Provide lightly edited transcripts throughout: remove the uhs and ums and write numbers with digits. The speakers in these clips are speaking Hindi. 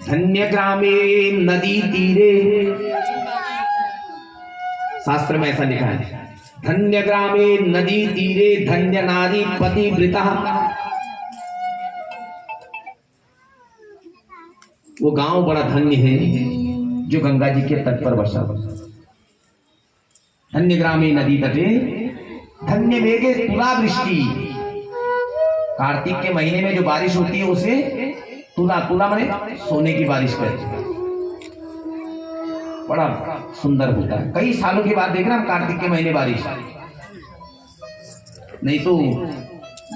धन्य ग्रामे नदी तीरे, शास्त्र में ऐसा लिखा है, धन्य ग्रामे नदी तीरे धन्य नारी पतिव्रता। वो गांव बड़ा धन्य है जो गंगा जी के तट पर बसा। धन्य ग्रामे नदी तटे धन्य मेघे तुला वृष्टि। कार्तिक के महीने में जो बारिश होती है उसे तुला, तुला माने सोने की बारिश कहते हैं। बड़ा सुंदर होता है। कई सालों के बाद देख रहे हम कार्तिक के महीने बारिश, नहीं तो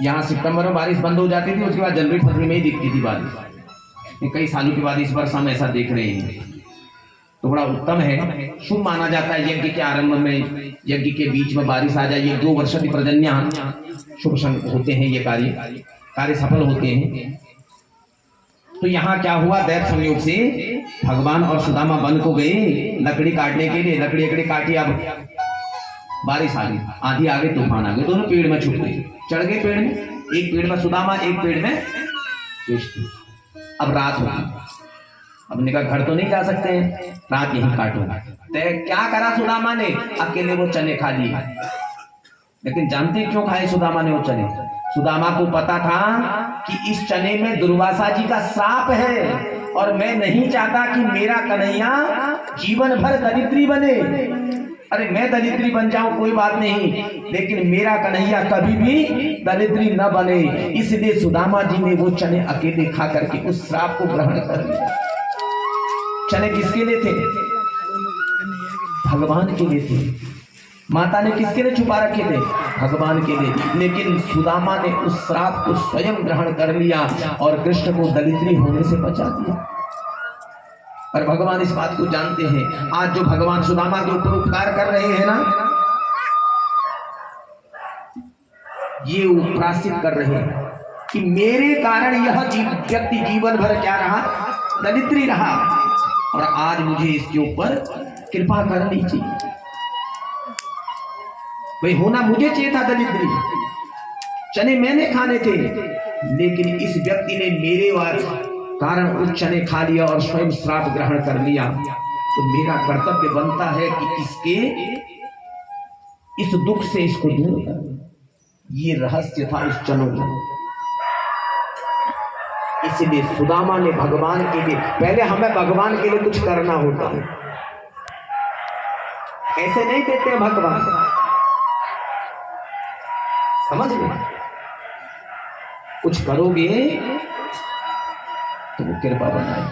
यहाँ सितंबर में बारिश बंद हो जाती थी, उसके बाद जनवरी फरवरी में ही दिखती थी बारिश। कई सालों के बाद इस वर्ष हम ऐसा देख रहे हैं, तो बड़ा उत्तम है, शुभ माना जाता है। यज्ञ के आरंभ में, यज्ञ के बीच में बारिश आ जाए, ये 2 वर्ष की पर्जन्य शुभ होते हैं, ये कार्य सफल होते हैं। तो यहाँ क्या हुआ, दैव संयोग से भगवान और सुदामा वन को गए लकड़ी काटने के लिए। लकड़ी काटी, अब बारिश आ गई, आंधी आ गई, तूफान आ गए, दोनों पेड़ में छुप गए, चढ़ गए पेड़ में। एक पेड़ में सुदामा, एक पेड़ में कृष्ण। अब रात होगी, अब निकल घर तो नहीं जा सकते हैं, रात यहीं काटो। तो क्या करा सुदामा ने, अकेले वो चने खा लिए। लेकिन जानते क्यों खाए सुदामा ने वो चने? सुदामा को पता था कि इस चने में दुर्वासा जी का श्राप है, और मैं नहीं चाहता कि मेरा कन्हैया जीवन भर दरिद्री बने। अरे मैं दरिद्री बन जाऊं कोई बात नहीं, लेकिन मेरा कन्हैया कभी भी दरिद्री न बने। इसलिए सुदामा जी ने वो चने अकेले खा करके उस श्राप को ग्रहण कर लिया। चने किसके लिए थे? भगवान के लिए थे। माता ने किसके लिए छुपा रखे थे? भगवान के लिए। लेकिन सुदामा ने उस श्राप को स्वयं ग्रहण कर लिया और कृष्ण को दरिद्री होने से बचा दिया। और भगवान इस बात को जानते हैं। आज जो भगवान सुदामा के ऊपर उपकार कर रहे हैं ना, ये प्रायश्चित कर रहे हैं कि मेरे कारण यह व्यक्ति जीवन भर क्या रहा? दरिद्री रहा, और आज मुझे इसके ऊपर कृपा करनी चाहिए। भाई होना मुझे चाहिए था दरिद्री, चने मैंने खाने थे, लेकिन इस व्यक्ति ने मेरे कारण उस चने खा लिया और स्वयं श्राप ग्रहण कर लिया। तो मेरा कर्तव्य बनता है कि इसके इस दुख से इसको दूर कर। ये रहस्य था उस चनों का। इसलिए सुदामा ने भगवान के लिए, पहले हमें भगवान के लिए कुछ करना होता है, ऐसे नहीं देते हैं भगवान, समझ लो। कुछ करोगे तो वो कृपा बनाए।